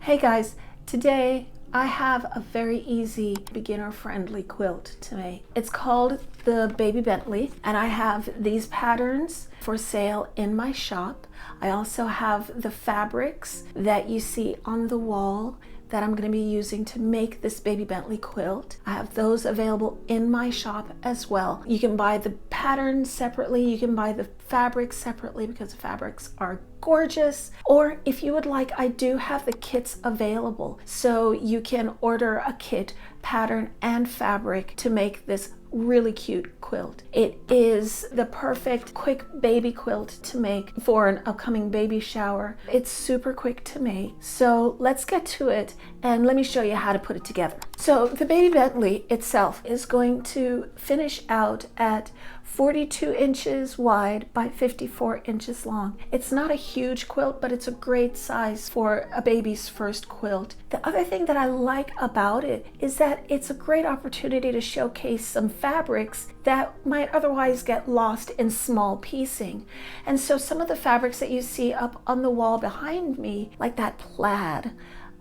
Hey guys, today I have a very easy beginner-friendly quilt to make. It's called the Baby Bentley, and I have these patterns for sale in my shop. I also have the fabrics that you see on the wall that I'm going to be using to make this Baby Bentley quilt. I have those available in my shop as well. You can buy the patterns separately, you can buy the fabrics separately because the fabrics are gorgeous, or if you would like, I do have the kits available, so you can order a kit, pattern and fabric to make this really cute quilt. It is the perfect quick baby quilt to make for an upcoming baby shower. It's super quick to make, so let's get to it and let me show you how to put it together. So the Baby Bentley itself is going to finish out at 42 inches wide by 54 inches long. It's not a huge quilt, but it's a great size for a baby's first quilt. The other thing that I like about it is that it's a great opportunity to showcase some fabrics that might otherwise get lost in small piecing. And so some of the fabrics that you see up on the wall behind me, like that plaid,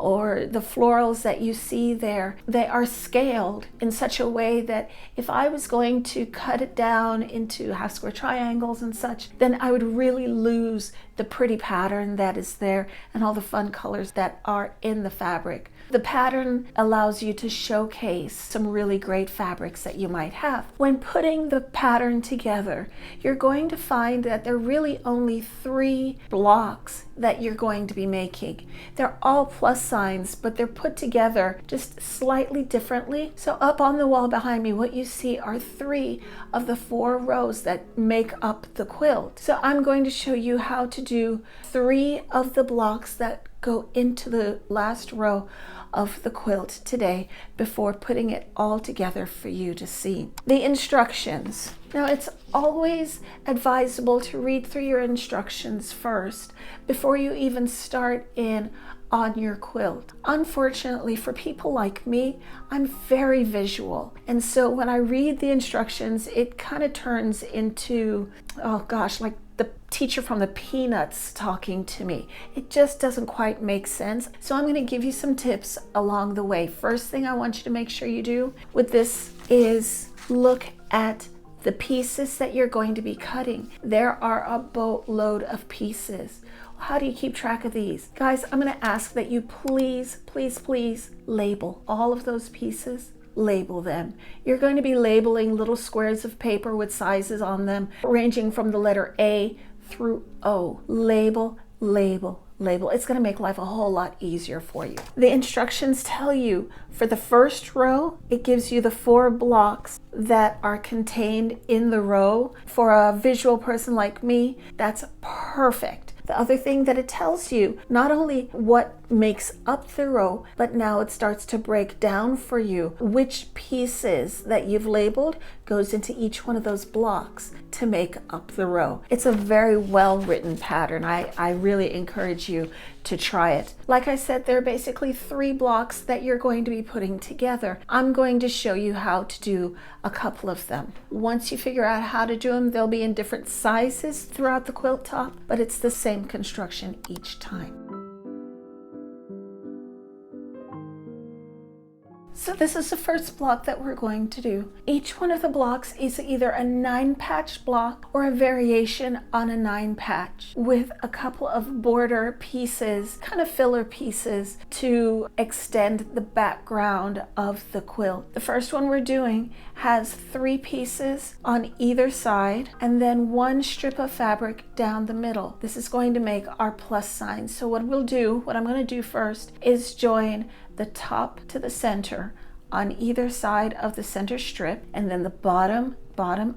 or the florals that you see there, they are scaled in such a way that if I was going to cut it down into half square triangles and such, then I would really lose the pretty pattern that is there and all the fun colors that are in the fabric. The pattern allows you to showcase some really great fabrics that you might have. When putting the pattern together, you're going to find that there are really only 3 blocks that you're going to be making. They're all plus signs, but they're put together just slightly differently. So up on the wall behind me, what you see are 3 of the 4 rows that make up the quilt. So I'm going to show you how to do 3 of the blocks that go into the last row of the quilt today before putting it all together for you to see. The instructions. Now, it's always advisable to read through your instructions first before you even start in on your quilt. Unfortunately, for people like me, I'm very visual. And so when I read the instructions, it kind of turns into, oh gosh, like the teacher from the Peanuts talking to me. It just doesn't quite make sense. So I'm going to give you some tips along the way. First thing I want you to make sure you do with this is look at the pieces that you're going to be cutting. There are a boatload of pieces. How do you keep track of these? Guys, I'm going to ask that you please label all of those pieces. Label them. You're going to be labeling little squares of paper with sizes on them, ranging from the letter A through O. Label, label, label. It's going to make life a whole lot easier for you. The instructions tell you for the first row, it gives you the 4 blocks that are contained in the row. For a visual person like me, that's perfect. The other thing that it tells you, not only what makes up the row, but now it starts to break down for you which pieces that you've labeled goes into each one of those blocks to make up the row. It's a very well written pattern. I really encourage you to try it. Like I said, there are basically 3 blocks that you're going to be putting together. I'm going to show you how to do a couple of them. Once you figure out how to do them, they'll be in different sizes throughout the quilt top, but it's the same construction each time. So this is the first block that we're going to do. Each one of the blocks is either a 9-patch block or a variation on a 9-patch with a couple of border pieces, kind of filler pieces to extend the background of the quilt. The first one we're doing has 3 pieces on either side and then 1 strip of fabric down the middle. This is going to make our plus sign. So what I'm going to do first is join the top to the center on either side of the center strip, and then the bottom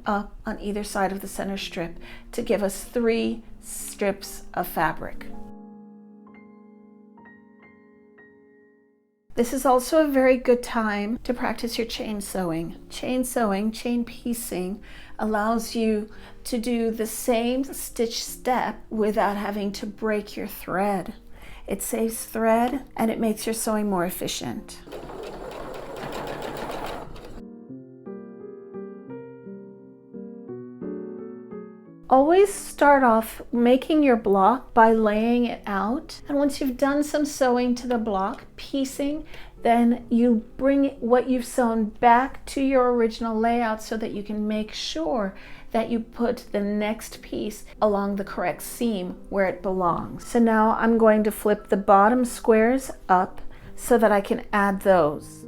up on either side of the center strip to give us 3 strips of fabric. This is also a very good time to practice your chain sewing. Chain sewing, chain piecing allows you to do the same stitch step without having to break your thread. It saves thread and it makes your sewing more efficient. Always start off making your block by laying it out. And once you've done some sewing to the block, piecing, then you bring what you've sewn back to your original layout so that you can make sure that you put the next piece along the correct seam where it belongs. So now I'm going to flip the bottom squares up so that I can add those.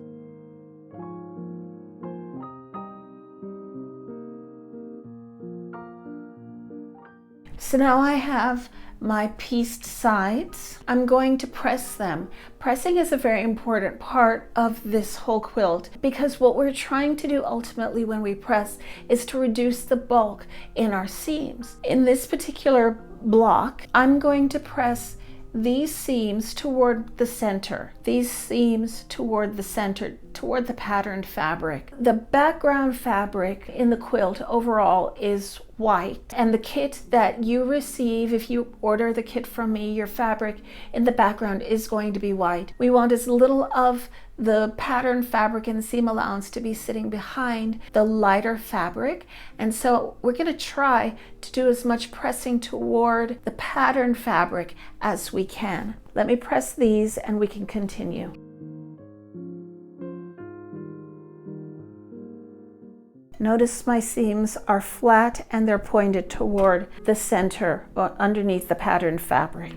So now I have my pieced sides. I'm going to press them. Pressing is a very important part of this whole quilt because what we're trying to do ultimately when we press is to reduce the bulk in our seams. In this particular block, I'm going to press these seams toward the center, these seams toward the center, toward the patterned fabric. The background fabric in the quilt overall is white, and the kit that you receive, if you order the kit from me, your fabric in the background is going to be white. We want as little of the pattern fabric and seam allowance to be sitting behind the lighter fabric, and so we're going to try to do as much pressing toward the pattern fabric as we can. Let me press these and we can continue. Notice my seams are flat and they're pointed toward the center or underneath the patterned fabric.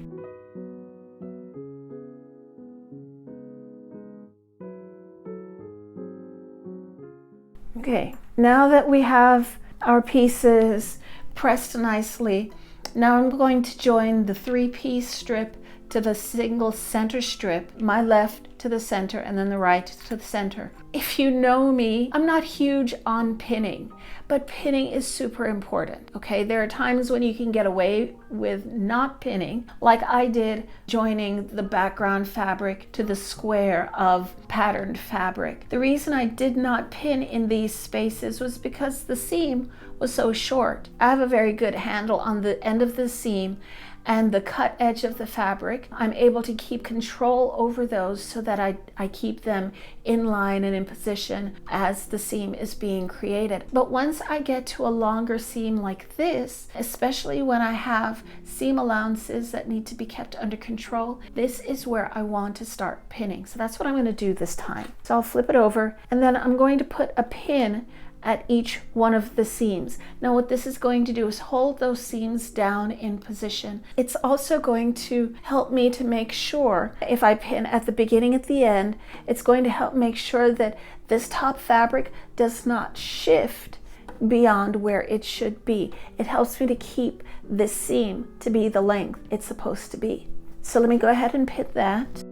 Okay, now that we have our pieces pressed nicely, now I'm going to join the 3-piece strip to the single center strip, my left to the center and then the right to the center. If you know me, I'm not huge on pinning, but pinning is super important, okay? There are times when you can get away with not pinning, like I did joining the background fabric to the square of patterned fabric. The reason I did not pin in these spaces was because the seam was so short. I have a very good handle on the end of the seam and the cut edge of the fabric. I'm able to keep control over those so that I keep them in line and in position as the seam is being created. But once I get to a longer seam like this, especially when I have seam allowances that need to be kept under control, this is where I want to start pinning. So that's what I'm going to do this time. So I'll flip it over and then I'm going to put a pin at each one of the seams. Now what this is going to do is hold those seams down in position. It's also going to help me to make sure, if I pin at the beginning, at the end, it's going to help make sure that this top fabric does not shift beyond where it should be. It helps me to keep this seam to be the length it's supposed to be. So let me go ahead and pin that.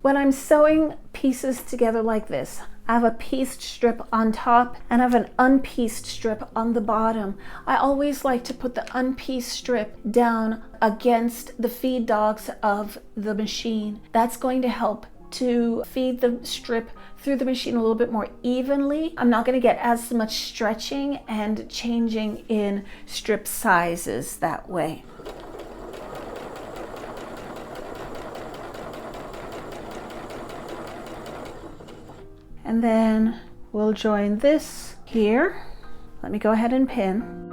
When I'm sewing pieces together like this, I have a pieced strip on top and I have an unpieced strip on the bottom. I always like to put the unpieced strip down against the feed dogs of the machine. That's going to help to feed the strip through the machine a little bit more evenly. I'm not going to get as much stretching and changing in strip sizes that way. And then we'll join this here. Let me go ahead and pin.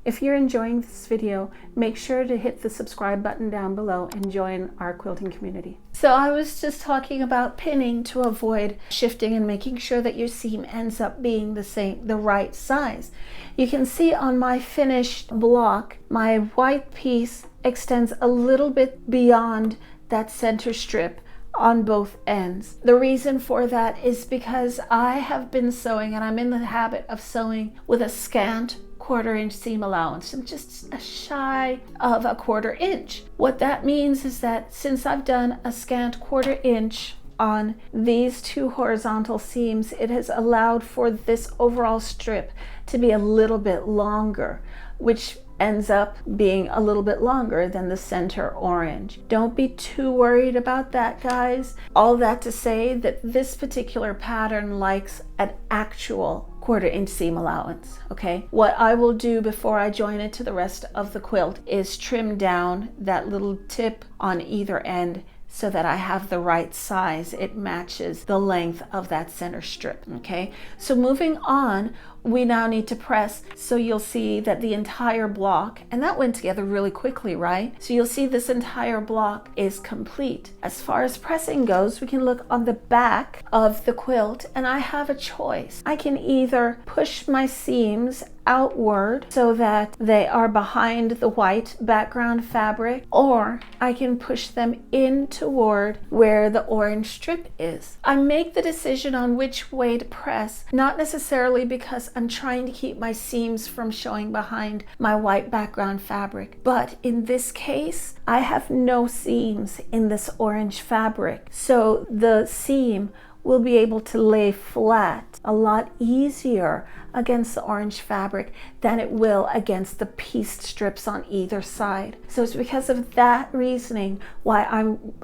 If you're enjoying this video, make sure to hit the subscribe button down below and join our quilting community. So I was just talking about pinning to avoid shifting and making sure that your seam ends up being the right size. You can see on my finished block, my white piece extends a little bit beyond that center strip on both ends. The reason for that is because I have been sewing, and I'm in the habit of sewing with a scant 1/4 inch seam allowance. I'm just a shy of a 1/4 inch. What that means is that since I've done a scant 1/4 inch on these two horizontal seams, it has allowed for this overall strip to be a little bit longer, which ends up being a little bit longer than the center orange. Don't be too worried about that, guys. All that to say that this particular pattern likes an actual 1/4 inch seam allowance. Okay, what I will do before I join it to the rest of the quilt is trim down that little tip on either end so that I have the right size. It matches the length of that center strip. Okay, so moving on, we now need to press. So you'll see that the entire block, and that went together really quickly, right? So you'll see this entire block is complete. As far as pressing goes, we can look on the back of the quilt, and I have a choice. I can either push my seams outward so that they are behind the white background fabric, or I can push them in toward where the orange strip is. I make the decision on which way to press, not necessarily because I'm trying to keep my seams from showing behind my white background fabric, but in this case, I have no seams in this orange fabric, so the seam will be able to lay flat a lot easier against the orange fabric than it will against the pieced strips on either side. So it's because of that reasoning why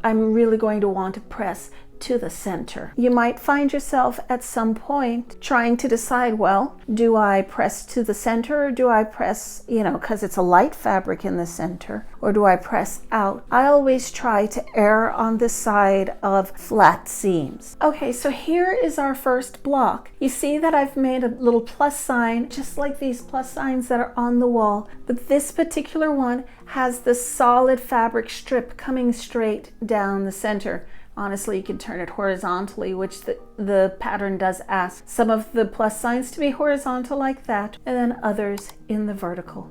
I'm really going to want to press to the center. You might find yourself at some point trying to decide, well, do I press to the center, or do I press, because it's a light fabric in the center, or do I press out? I always try to err on the side of flat seams. Okay, so here is our first block. You see that I've made a little plus sign, just like these plus signs that are on the wall, but this particular one has the solid fabric strip coming straight down the center. Honestly, you can turn it horizontally, which the pattern does ask some of the plus signs to be horizontal like that, and then others in the vertical.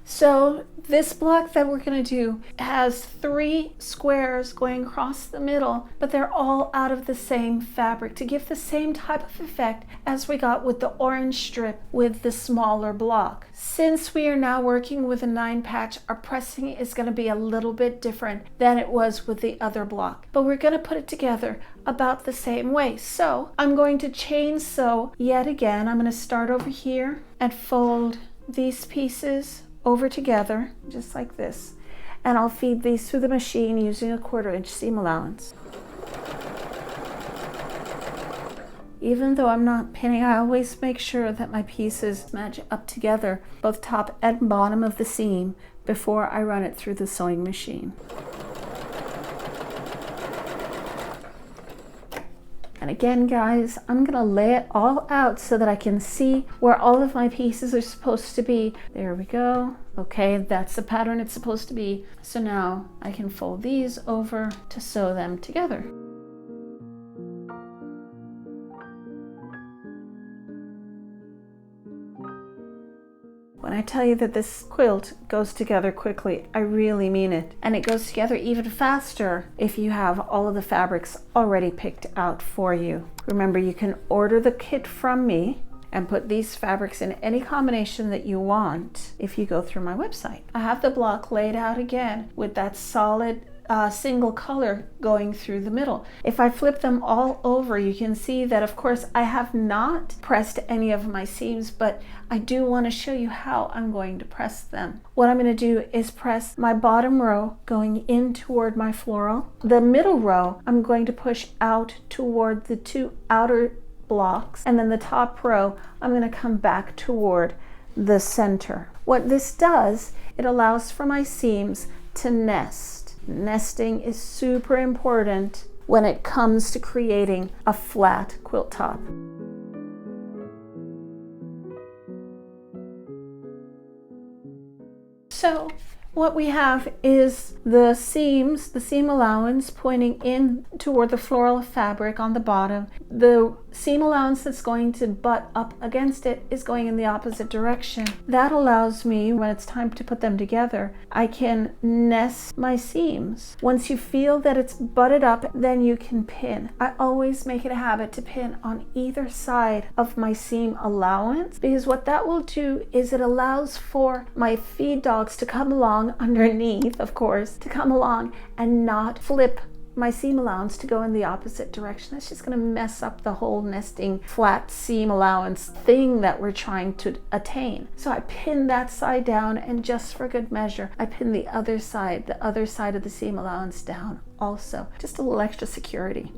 So this block that we're going to do has 3 squares going across the middle, but they're all out of the same fabric to give the same type of effect as we got with the orange strip with the smaller block. Since we are now working with a 9 patch, our pressing is going to be a little bit different than it was with the other block, but we're going to put it together about the same way. So I'm going to chain sew yet again. I'm going to start over here and fold these pieces over together just like this, and I'll feed these through the machine using a 1/4 inch seam allowance. Even though I'm not pinning, I always make sure that my pieces match up together, both top and bottom of the seam, before I run it through the sewing machine. And again, guys, I'm gonna lay it all out so that I can see where all of my pieces are supposed to be. There we go. Okay, that's the pattern it's supposed to be. So now I can fold these over to sew them together. When I tell you that this quilt goes together quickly, I really mean it. And it goes together even faster if you have all of the fabrics already picked out for you. Remember, you can order the kit from me and put these fabrics in any combination that you want if you go through my website. I have the block laid out again with that solid single color going through the middle. If I flip them all over, you can see that, of course, I have not pressed any of my seams, but I do want to show you how I'm going to press them. What I'm going to do is press my bottom row going in toward my floral. The middle row, I'm going to push out toward the 2 outer blocks, and then the top row, I'm going to come back toward the center. What this does, it allows for my seams to nest. Nesting is super important when it comes to creating a flat quilt top. So what we have is the seams, the seam allowance pointing in toward the floral fabric on the bottom. The seam allowance that's going to butt up against it is going in the opposite direction. That allows me, when it's time to put them together, I can nest my seams. Once you feel that it's butted up, then you can pin. I always make it a habit to pin on either side of my seam allowance, because what that will do is it allows for my feed dogs to come along underneath, of course, to come along and not flip my seam allowance to go in the opposite direction. That's just going to mess up the whole nesting flat seam allowance thing that we're trying to attain. So I pin that side down, and just for good measure, I pin the other side of the seam allowance down also. Just a little extra security.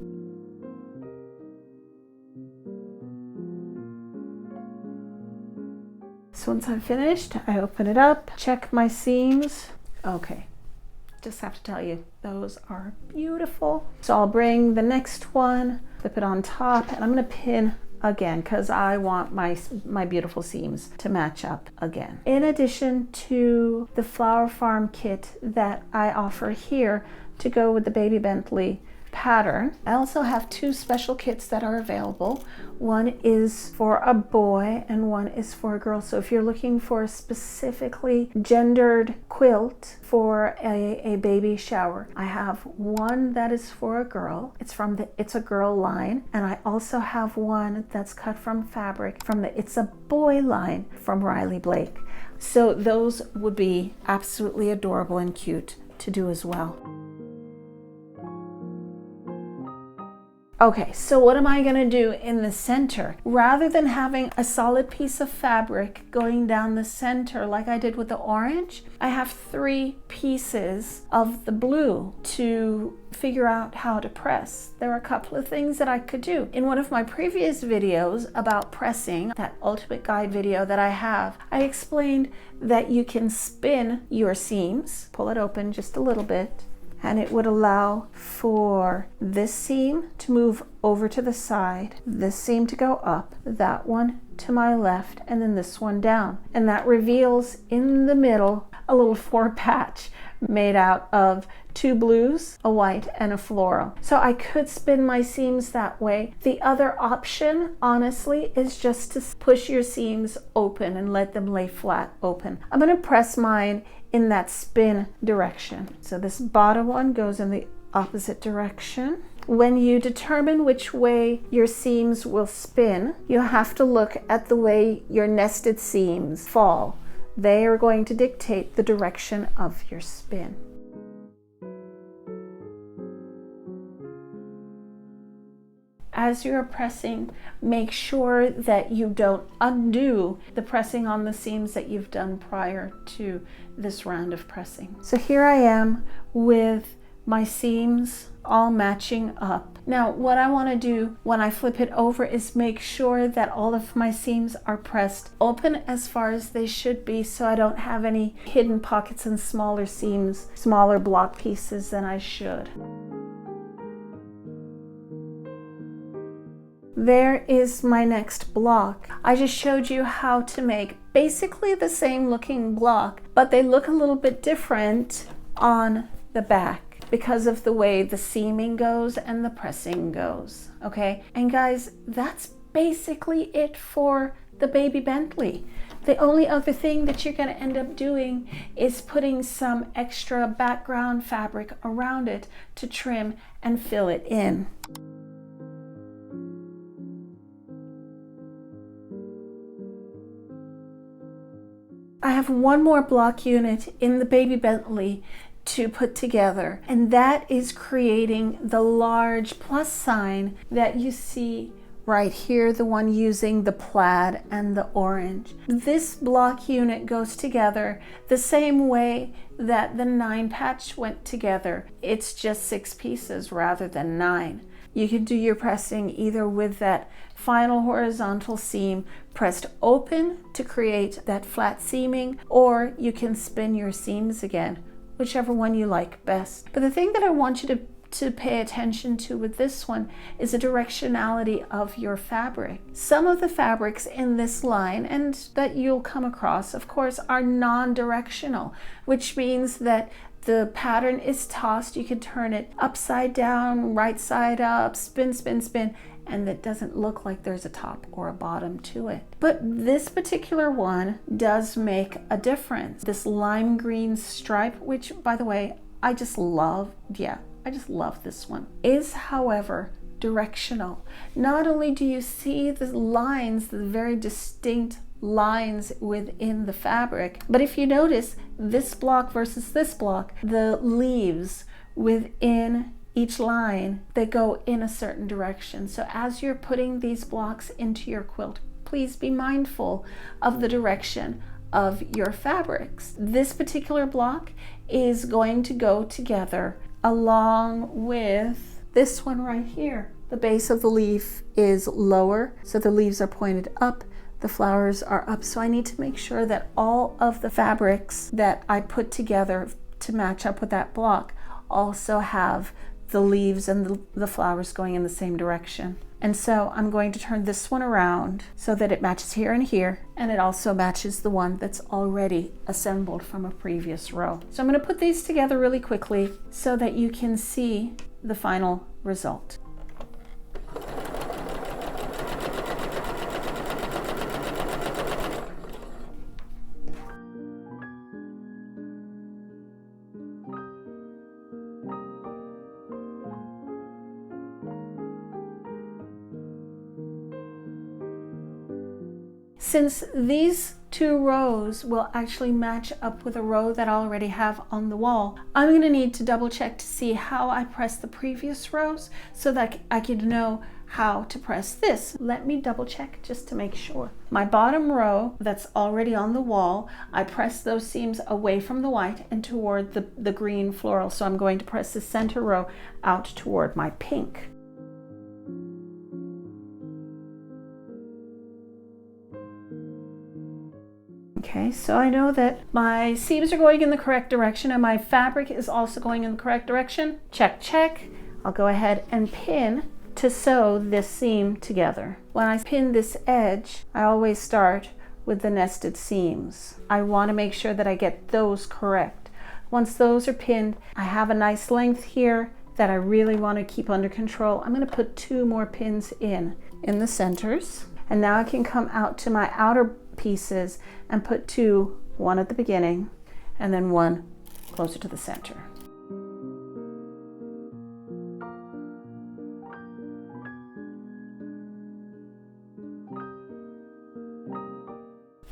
So once I'm finished, I open it up, check my seams. Okay. Just have to tell you, those are beautiful. So I'll bring the next one, flip it on top, and I'm going to pin again because I want my beautiful seams to match up again. In addition to the Flower Farm kit that I offer here to go with the Baby Bentley pattern, I also have two special kits that are available. One is for a boy and one is for a girl. So if you're looking for a specifically gendered quilt for a baby shower, I have one that is for a girl. It's from the It's a Girl line, and I also have one that's cut from fabric from the It's a Boy line from Riley Blake. So those would be absolutely adorable and cute to do as well. Okay, so what am I going to do in the center? Rather than having a solid piece of fabric going down the center like I did with the orange, I have 3 pieces of the blue to figure out how to press. There are a couple of things that I could do. In one of my previous videos about pressing, that ultimate guide video that I have, I explained that you can spin your seams, pull it open just a little bit, and it would allow for this seam to move over to the side, this seam to go up, that one to my left, and then this one down. And that reveals in the middle a little 4 patch made out of 2 blues, a white, and a floral. So I could spin my seams that way. The other option, honestly, is just to push your seams open and let them lay flat open. I'm going to press mine in that spin direction. So this bottom one goes in the opposite direction. When you determine which way your seams will spin, you have to look at the way your nested seams fall. They are going to dictate the direction of your spin. As you're pressing, make sure that you don't undo the pressing on the seams that you've done prior to this round of pressing. So here I am with my seams all matching up. Now what I want to do when I flip it over is make sure that all of my seams are pressed open as far as they should be, so I don't have any hidden pockets and smaller seams, smaller block pieces than I should. There is my next block. I just showed you how to make basically the same looking block, but they look a little bit different on the back because of the way the seaming goes and the pressing goes, okay? And guys, that's basically it for the Baby Bentley. The only other thing that you're going to end up doing is putting some extra background fabric around it to trim and fill it in. I have one more block unit in the Baby Bentley to put together, and that is creating the large plus sign that you see right here, the one using the plaid and the orange. This block unit goes together the same way that the 9 patch went together. It's just 6 pieces rather than 9. You can do your pressing either with that final horizontal seam pressed open to create that flat seaming, or you can spin your seams again, whichever one you like best. But the thing that I want you to pay attention to with this one is the directionality of your fabric. Some of the fabrics in this line, and that you'll come across, of course, are non-directional, which means that the pattern is tossed. You can turn it upside down, right side up, spin, spin, spin, and it doesn't look like there's a top or a bottom to it. But this particular one does make a difference. This lime green stripe, which by the way, I just love this one, is however directional. Not only do you see the lines, the very distinct lines within the fabric, but if you notice this block versus this block, the leaves within each line, they go in a certain direction. So as you're putting these blocks into your quilt, please be mindful of the direction of your fabrics. This particular block is going to go together along with this one right here. The base of the leaf is lower, so the leaves are pointed up, the flowers are up. So I need to make sure that all of the fabrics that I put together to match up with that block also have the leaves and the flowers going in the same direction. And so I'm going to turn this one around so that it matches here and here, and it also matches the one that's already assembled from a previous row. So I'm going to put these together really quickly so that you can see the final result. Since these two rows will actually match up with a row that I already have on the wall, I'm going to need to double check to see how I press the previous rows so that I can know how to press this. Let me double check just to make sure. My bottom row that's already on the wall, I press those seams away from the white and toward the green floral. So I'm going to press the center row out toward my pink. Okay, so I know that my seams are going in the correct direction and my fabric is also going in the correct direction. Check, check. I'll go ahead and pin to sew this seam together. When I pin this edge, I always start with the nested seams. I want to make sure that I get those correct. Once those are pinned, I have a nice length here that I really want to keep under control. I'm going to put 2 more pins in the centers. And now I can come out to my outer pieces and put 2, one at the beginning and then 1 closer to the center.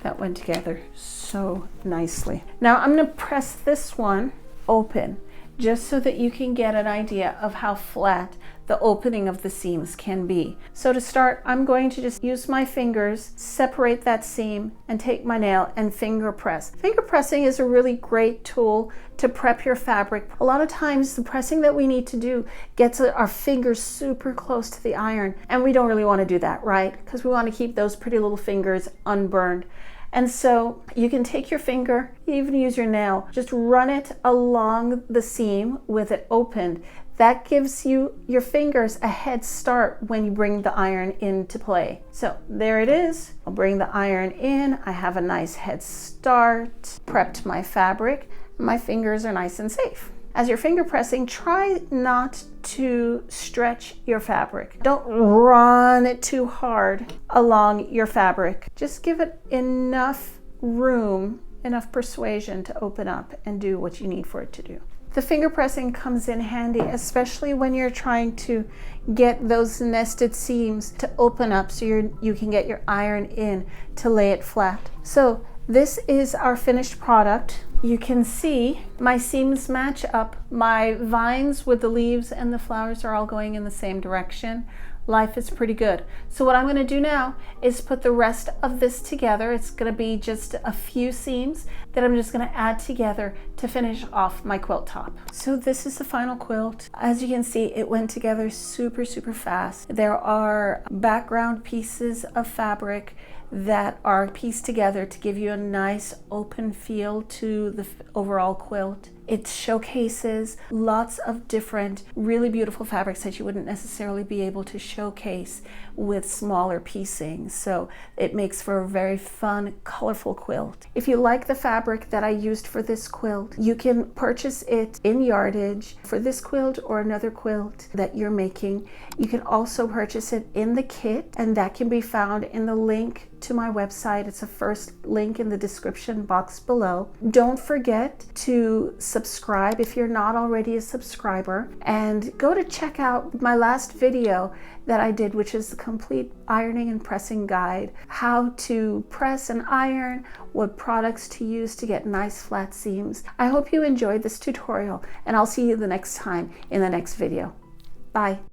That went together so nicely. Now I'm going to press this one open just so that you can get an idea of how flat the opening of the seams can be. So to start, I'm going to just use my fingers, separate that seam, and take my nail and finger press. Finger pressing is a really great tool to prep your fabric. A lot of times the pressing that we need to do gets our fingers super close to the iron, and we don't really want to do that, right? Because we want to keep those pretty little fingers unburned. And so you can take your finger, even use your nail, just run it along the seam with it opened. That gives you, your fingers, a head start when you bring the iron into play. So there it is. I'll bring the iron in. I have a nice head start, prepped my fabric. My fingers are nice and safe. As you're finger pressing, try not to stretch your fabric. Don't run it too hard along your fabric. Just give it enough room, enough persuasion to open up and do what you need for it to do. The finger pressing comes in handy, especially when you're trying to get those nested seams to open up so you can get your iron in to lay it flat. So this is our finished product. You can see my seams match up. My vines with the leaves and the flowers are all going in the same direction. Life is pretty good. So what I'm going to do now is put the rest of this together. It's going to be just a few seams that I'm just going to add together to finish off my quilt top. So this is the final quilt. As you can see, it went together super fast. There are background pieces of fabric that are pieced together to give you a nice open feel to the overall quilt. It showcases lots of different really beautiful fabrics that you wouldn't necessarily be able to showcase with smaller piecing. So it makes for a very fun, colorful quilt. If you like the fabric that I used for this quilt, you can purchase it in yardage for this quilt or another quilt that you're making. You can also purchase it in the kit, and that can be found in the link to my website. It's the first link in the description box below. Don't forget to subscribe if you're not already a subscriber, and go to check out my last video that I did, which is the complete ironing and pressing guide, how to press and iron, what products to use to get nice flat seams. I hope you enjoyed this tutorial, and I'll see you the next time in the next video. Bye.